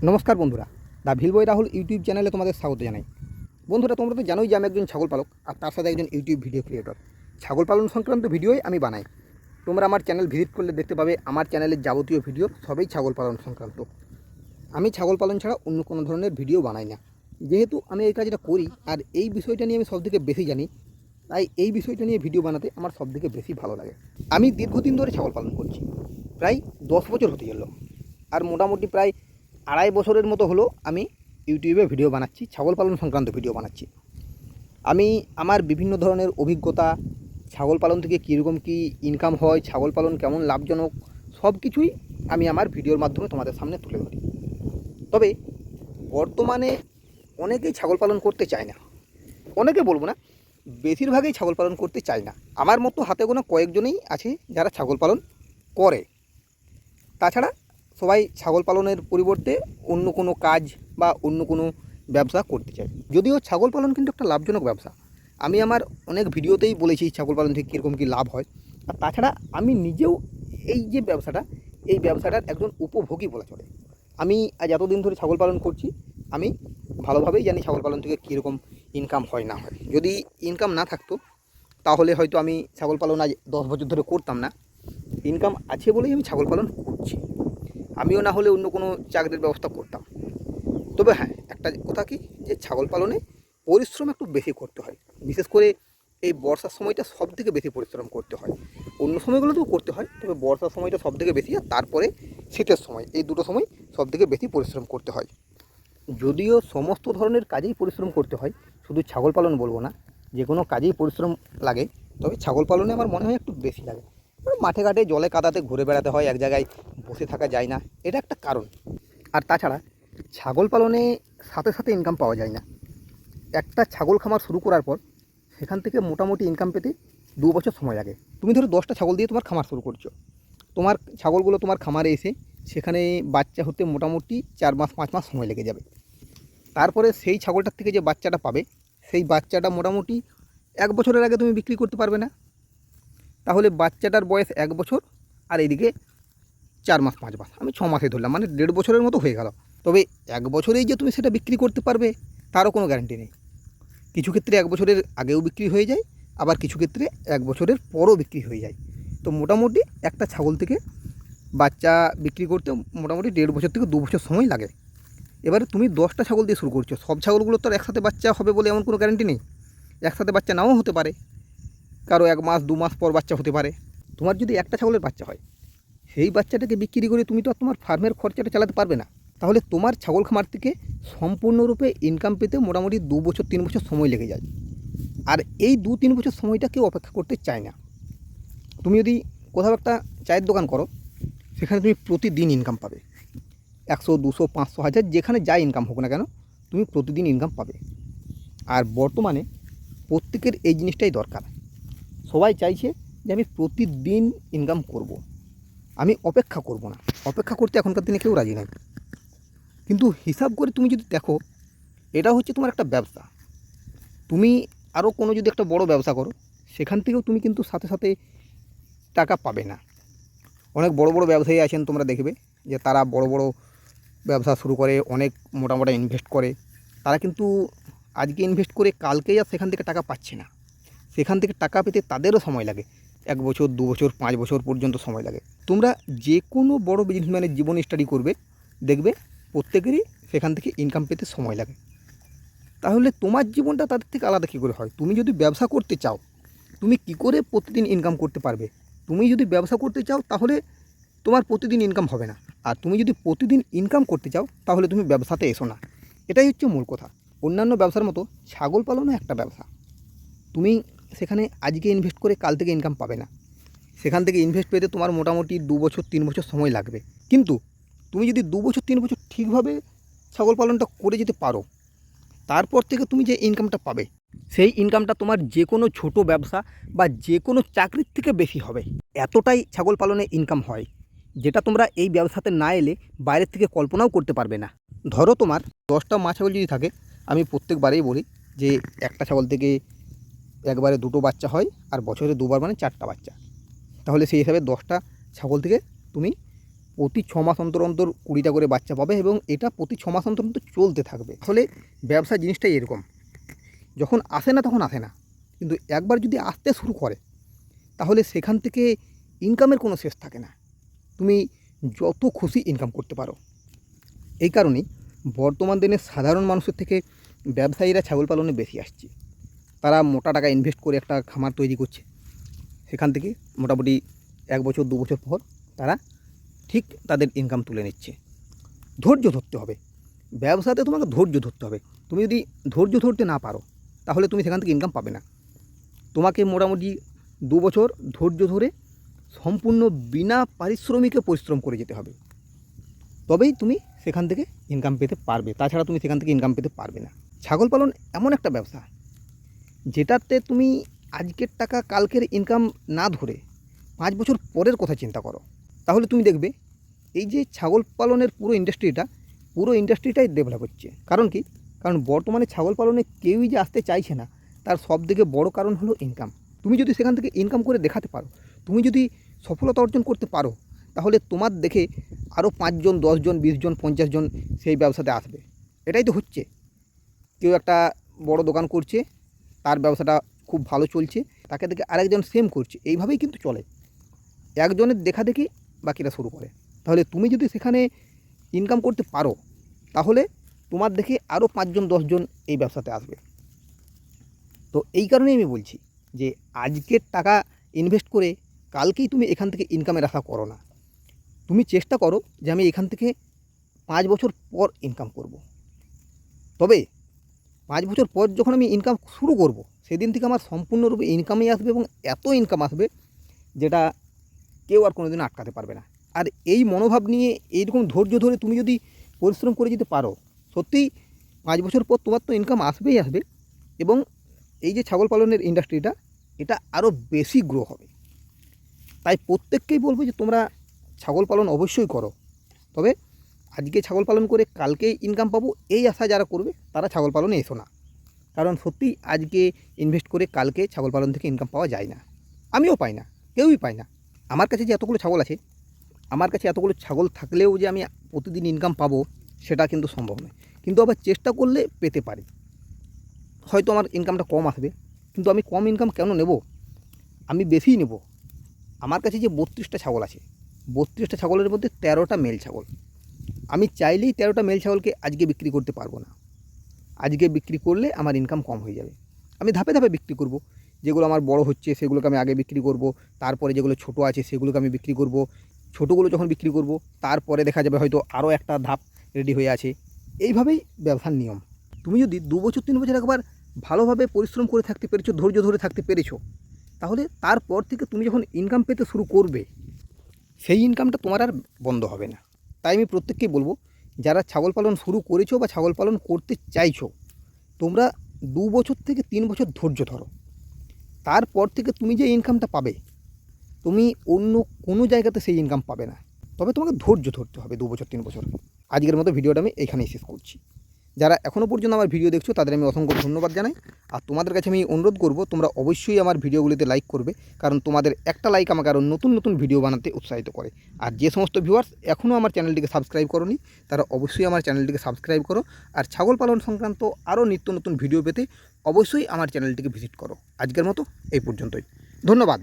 নমস্কার বন্ধুরা, the ভিলবয় Rahul YouTube চ্যানেলে তোমাদের স্বাগত জানাই। বন্ধুরা, তোমরা তো জানোই যে আমি একজন ছাগল পালক আর তার সাথে একজন ইউটিউব ভিডিও ক্রিয়েটর। ছাগল পালন সংক্রান্ত ভিডিওই আমি বানাই। তোমরা আমার চ্যানেল ভিজিট করলে দেখতে পাবে আমার চ্যানেলের যাবতীয় ভিডিও সবই ছাগল পালন সংক্রান্ত। আমি ছাগল পালন ছাড়া অন্য কোনো ধরনের ভিডিও বানাই না। যেহেতু আমি এই কাজটা করি আর এই বিষয়টা নিয়ে আমি সবথেকে বেশি জানি, তাই এই বিষয়টা নিয়ে ভিডিও বানাতে আমার সবথেকে বেশি ভালো লাগে। আমি দীর্ঘদিন ধরে ছাগল পালন করছি, প্রায় 10 বছর হতে গেল। আর মোটামুটি প্রায় 2.5 বছরের মতো হলো আমি ইউটিউবে ভিডিও বানাচ্ছি, ছাগল পালন সংক্রান্ত ভিডিও বানাচ্ছি। আমি আমার বিভিন্ন ধরনের অভিজ্ঞতা, ছাগল পালন থেকে কীরকম কী ইনকাম হয়, ছাগল পালন কেমন লাভজনক, সব কিছুই আমি আমার ভিডিওর মাধ্যমে তোমাদের সামনে তুলে ধরি। তবে বর্তমানে অনেকেই ছাগল পালন করতে চায় না, অনেকে বলবো না, বেশিরভাগই ছাগল পালন করতে চায় না। আমার মতো হাতে গোনা কয়েকজনেই আছে যারা ছাগল পালন করে। তাছাড়া সবাই ছাগল পালনের পরিবর্তে অন্য কোনো কাজ বা অন্য কোনো ব্যবসা করতে চায়। যদিও ছাগল পালন কিন্তু একটা লাভজনক ব্যবসা। আমি আমার অনেক ভিডিওতেই বলেছি ছাগল পালন থেকে কীরকম কী লাভ হয়। আর তাছাড়া আমি নিজেও এই যে ব্যবসাটা, এই ব্যবসাটার একজন উপভোগী বলা চলে। আমি আজ এতদিন ধরে ছাগল পালন করছি, আমি ভালোভাবেই জানি ছাগল পালন থেকে কীরকম ইনকাম হয় না হয়। যদি ইনকাম না থাকতো তাহলে হয়তো আমি ছাগল পালন আজ 10 বছর ধরে করতাম না। ইনকাম আছে বলেই আমি ছাগল পালন করছি। আমিও না হলে অন্য কোনো চাকরির ব্যবস্থা করতাম। তবে হ্যাঁ, একটা কথা কি, যে ছাগল পালনে পরিশ্রম একটু বেশি করতে হয়। বিশেষ করে এই বর্ষার সময়টা সবথেকে বেশি পরিশ্রম করতে হয়। অন্য সময়গুলোতেও করতে হয়, তবে বর্ষার সময়টা সবথেকে বেশি, আর তারপরে শীতের সময়, এই দুটো সময় সবথেকে বেশি পরিশ্রম করতে হয়। যদিও সমস্ত ধরনের কাজেই পরিশ্রম করতে হয়, শুধু ছাগল পালন বলবো না, যে কোনো কাজেই পরিশ্রম লাগে, তবে ছাগল পালনে আমার মনে হয় একটু বেশি লাগে। মাঠে ঘাটে জলে কাদাতে ঘুরে বেড়াতে হয়, এক জায়গায় বসে থাকা যায় না, এটা একটা কারণ। আর তাছাড়া ছাগল পালনে সাথে সাথে ইনকাম পাওয়া যায় না। একটা ছাগল খামার শুরু করার পর সেখান থেকে মোটামুটি ইনকাম পেতে 2 বছর সময় লাগে। তুমি ধরো 10টা ছাগল দিয়ে তোমার খামার শুরু করছো, তোমার ছাগলগুলো তোমার খামারে এসে সেখানে বাচ্চা হতে মোটামুটি 4 মাস 5 মাস সময় লেগে যাবে। তারপরে সেই ছাগলটার থেকে যে বাচ্চাটা পাবে, সেই বাচ্চাটা মোটামুটি 1 বছরের আগে তুমি বিক্রি করতে পারবে না। তাহলে বাচ্চাটার বয়স 1 বছর, আর এইদিকে 4 মাস 5 মাস, আমি 6 মাসে ধরলাম, মানে 1.5 বছরের মতো হয়ে গেল। তবে 1 বছরেই যে তুমি সেটা বিক্রি করতে পারবে তারও কোনো গ্যারান্টি নেই। কিছু ক্ষেত্রে 1 বছরের আগেও বিক্রি হয়ে যায়, আবার কিছু ক্ষেত্রে 1 বছরের পরও বিক্রি হয়ে যায়। তো মোটামুটি একটা ছাগল থেকে বাচ্চা বিক্রি করতে মোটামুটি 1.5 বছর থেকে 2 বছর সময় লাগে। এবারে তুমি 10টা ছাগল দিয়ে শুরু করছো, সব ছাগলগুলো তো আর একসাথে বাচ্চা হবে বলে এমন কোনো গ্যারান্টি নেই। একসাথে বাচ্চা নাও হতে পারে, কারো 1 মাস 2 মাস পর বাচ্চা হতে পারে। তোমার যদি একটা ছাগলের বাচ্চা হয়, সেই বাচ্চাটাকে বিক্রি করে তুমি তো আর তোমার ফার্মের খরচাটা চালাতে পারবে না। তাহলে তোমার ছাগল খামার থেকে সম্পূর্ণরূপে ইনকাম পেতে মোটামুটি 2 বছর 3 বছর সময় লেগে যায়। আর এই 2-3 বছর সময়টা কেউ অপেক্ষা করতে চায় না। তুমি যদি কোথাও একটা চায়ের দোকান করো, সেখানে তুমি প্রতিদিন ইনকাম পাবে। 100 200 500 1000 যেখানে যা ইনকাম হোক না কেন, তুমি প্রতিদিন ইনকাম পাবে। আর বর্তমানে প্রত্যেকের এই জিনিসটাই দরকার। সবাই চাইছে যে আমি প্রতিদিন ইনকাম করব, আমি অপেক্ষা করব না। অপেক্ষা করতে এখনকার দিনে কেউ রাজি নয়। কিন্তু হিসাব করে তুমি যদি দেখো, এটা হচ্ছে তোমার একটা ব্যবসা। তুমি আরও কোনো যদি একটা বড় ব্যবসা করো, সেখান থেকেও তুমি কিন্তু সাথে সাথে টাকা পাবে না। অনেক বড় বড় ব্যবসায়ী আছেন, তোমরা দেখবে যে তারা বড় বড় ব্যবসা শুরু করে, অনেক মোটা ইনভেস্ট করে। তারা কিন্তু আজকে ইনভেস্ট করে কালকেই আর সেখান থেকে টাকা পাচ্ছে না। সেখান থেকে টাকা পেতে তাদেরও সময় লাগে, 1 বছর 2 বছর 5 বছর পর্যন্ত সময় লাগে। তোমরা যে কোনো বড় বিজনেসম্যানের জীবন স্টাডি করবে, দেখবে প্রত্যেকেরই সেখান থেকে ইনকাম পেতে সময় লাগে। তাহলে তোমার জীবনটা তাদের থেকে আলাদা কী করে হয়? তুমি যদি ব্যবসা করতে চাও, তুমি কী করে প্রতিদিন ইনকাম করতে পারবে? তুমি যদি ব্যবসা করতে চাও তাহলে তোমার প্রতিদিন ইনকাম হবে না। আর তুমি যদি প্রতিদিন ইনকাম করতে চাও তাহলে তুমি ব্যবসাতে এসো না। এটাই হচ্ছে মূল কথা। অন্যান্য ব্যবসার মতো ছাগল পালনও একটা ব্যবসা। তুমি সেখানে আজকে ইনভেস্ট করে কাল থেকে ইনকাম পাবে না। সেখান থেকে ইনভেস্ট পেতে তোমার মোটামুটি 2 বছর 3 বছর সময় লাগবে। কিন্তু তুমি যদি 2 বছর 3 বছর ঠিকভাবে ছাগল পালনটা করে যেতে পারো, তারপর থেকে তুমি যে ইনকামটা পাবে, সেই ইনকামটা তোমার যে কোনো ছোটো ব্যবসা বা যে কোনো চাকরির থেকে বেশি হবে। এতটাই ছাগল পালনে ইনকাম হয়, যেটা তোমরা এই ব্যবসাতে না এলে বাইরের থেকে কল্পনাও করতে পারবে না। ধরো তোমার 10টা মা ছাগল যদি থাকে, আমি প্রত্যেকবারেই বলি যে একটা ছাগল থেকে একবারে 2টো বাচ্চা হয়, আর বছরে 2বার মানে 4টা বাচ্চা। তাহলে সেই হিসাবে 10টা ছাগল থেকে তুমি প্রতি 6 মাস অন্তর অন্তর 20টা করে বাচ্চা পাবে এবং এটা প্রতি 6 মাস অন্তর অন্তর চলতে থাকবে। আসলে ব্যবসা জিনিসটাই এরকম, যখন আসে না তখন আসে না, কিন্তু একবার যদি আসতে শুরু করে তাহলে সেখান থেকে ইনকামের কোনো শেষ থাকে না। তুমি যত খুশি ইনকাম করতে পারো। এই কারণেই বর্তমান দিনে সাধারণ মানুষের থেকে ব্যবসায়ীরা ছাগল পালনে বেশি আসছে। তারা মোটা টাকা ইনভেস্ট করে একটা খামার তৈরি করছে, সেখান থেকে মোটামুটি 1 বছর 2 বছর পর তারা ঠিক তাদের ইনকাম তুলে নিচ্ছে। ধৈর্য ধরতে হবে, ব্যবসাতে তোমাকে ধৈর্য ধরতে হবে। তুমি যদি ধৈর্য ধরতে না পারো তাহলে তুমি সেখান থেকে ইনকাম পাবে না। তোমাকে মোটামুটি 2 বছর ধৈর্য ধরে সম্পূর্ণ বিনা পারিশ্রমিকে পরিশ্রম করে যেতে হবে, তবেই তুমি সেখান থেকে ইনকাম পেতে পারবে। তাছাড়া তুমি সেখান থেকে ইনকাম পেতে পারবে না। ছাগল পালন এমন একটা ব্যবসা যেটাতে তুমি আজকের টাকা কালকের ইনকাম না ধরে 5 বছর পরের কথা চিন্তা করো, তাহলে তুমি দেখবে এই যে ছাগল পালনের পুরো ইন্ডাস্ট্রিটাই ডেভেলপ হচ্ছে। কারণ কি? কারণ বর্তমানে ছাগল পালনে কেউই যে আসতে চাইছে না, তার সবথেকে বড় কারণ হলো ইনকাম। তুমি যদি সেখান থেকে ইনকাম করে দেখাতে পারো, তুমি যদি সফলতা অর্জন করতে পারো, তাহলে তোমার দেখে আরও 5 জন 10 জন 20 জন 50 জন সেই ব্যবসাতে আসবে। এটাই তো হচ্ছে। কেউ একটা বড় দোকান করছে, তার ব্যবসাটা খুব ভালো চলছে, তাকে দেখে আরেকজন সেম করছে, এইভাবেই কিন্তু চলে। একজনের দেখা দেখি বাকিরা শুরু করে। তাহলে তুমি যদি সেখানে ইনকাম করতে পারো তাহলে তোমার দেখে আরও 5 জন 10 জন এই ব্যবসাতে আসবে। তো এই কারণেই আমি বলছি যে আজকের টাকা ইনভেস্ট করে কালকেই তুমি এখান থেকে ইনকামের আশা করো না। তুমি চেষ্টা করো যে আমি এখান থেকে 5 বছর পর ইনকাম করব। তবে 5 বছর পর যখন আমি ইনকাম শুরু করব, সেদিন থেকে আমার সম্পূর্ণরূপে ইনকামই আসবে এবং এত ইনকাম আসবে যেটা কেউ আর কোনোদিন আটকাতে পারবে না। আর এই মনোভাব নিয়ে এইরকম ধৈর্য ধরে তুমি যদি পরিশ্রম করে যেতে পারো, সত্যিই 5 বছর পর তোমার তো ইনকাম আসবেই আসবে এবং এই যে ছাগল পালনের ইন্ডাস্ট্রিটা, এটা আরও বেশি গ্রো হবে। তাই প্রত্যেককেই বলবো যে তোমরা ছাগল পালন অবশ্যই করো। তবে আজকে ছাগল পালন করে কালকেই ইনকাম পাবো এই আশা যারা করবে তারা ছাগল পালনে এসো না। কারণ সত্যিই আজকে ইনভেস্ট করে কালকে ছাগল পালন থেকে ইনকাম পাওয়া যায় না। আমিও পাই না, কেউই পায় না। আমার কাছে যে এতগুলো ছাগল আছে, আমার কাছে এতগুলো ছাগল থাকলেও যে আমি প্রতিদিন ইনকাম পাবো সেটা কিন্তু সম্ভব নয়। কিন্তু আবার চেষ্টা করলে পেতে পারি। হয়তো আমার ইনকামটা কম আসবে, কিন্তু আমি কম ইনকাম কেন নেব? আমি বেশিই নেব। আমার কাছে যে 32টা ছাগল আছে, 32টা ছাগলের মধ্যে 13টা মেল ছাগল। আমি চাইলেই 13টা মেল ছাগলকে আজকে বিক্রি করতে পারবো না। আজকে বিক্রি করলে আমার ইনকাম কম হয়ে যাবে। আমি ধাপে ধাপে বিক্রি করব। যেগুলো আমার বড় হচ্ছে সেগুলোকে আমি আগে বিক্রি করব, তারপরে যেগুলো ছোট আছে সেগুলোকে আমি বিক্রি করব। ছোটোগুলো যখন বিক্রি করব তারপরে দেখা যাবে হয়তো আরও একটা ধাপ রেডি হয়ে আছে। এইভাবেই ব্যবসার নিয়ম। তুমি যদি 2 বছর 3 বছর একবার ভালোভাবে পরিশ্রম করে থাকতে পেরেছো, ধৈর্য ধরে থাকতে পেরেছো, তাহলে তারপর থেকে তুমি যখন ইনকাম পেতে শুরু করবে, সেই ইনকামটা তোমার আর বন্ধ হবে না। তাই আমি প্রত্যেককেই বলবো, যারা ছাগল পালন শুরু করেছো বা ছাগল পালন করতে চাইছো, তোমরা 2 বছর থেকে 3 বছর ধৈর্য ধরো। তারপর থেকে তুমি যে ইনকামটা পাবে, তুমি অন্য কোনো জায়গাতে সেই ইনকাম পাবে না। তবে তোমাকে ধৈর্য ধরতে হবে 2 বছর 3 বছর। আজকের মতো ভিডিওটা আমি এখানেই শেষ করছি। যারা এখনও পর্যন্ত আমার ভিডিও দেখছো তাদের আমি অসংখ্য ধন্যবাদ জানাই। আর তোমাদের কাছে আমি অনুরোধ করব, তোমরা অবশ্যই আমার ভিডিওগুলিতে লাইক করবে, কারণ তোমাদের একটা লাইক আমাকে আরও নতুন নতুন ভিডিও বানাতে উৎসাহিত করে। আর যে সমস্ত ভিউয়ার্স এখনও আমার চ্যানেলটিকে সাবস্ক্রাইব করোনি, তারা অবশ্যই আমার চ্যানেলটিকে সাবস্ক্রাইব করো। আর ছাগল পালন সংক্রান্ত আরও নিত্য নতুন ভিডিও পেতে অবশ্যই আমার চ্যানেলটিকে ভিজিট করো। আজকের মতো এই পর্যন্তই। ধন্যবাদ।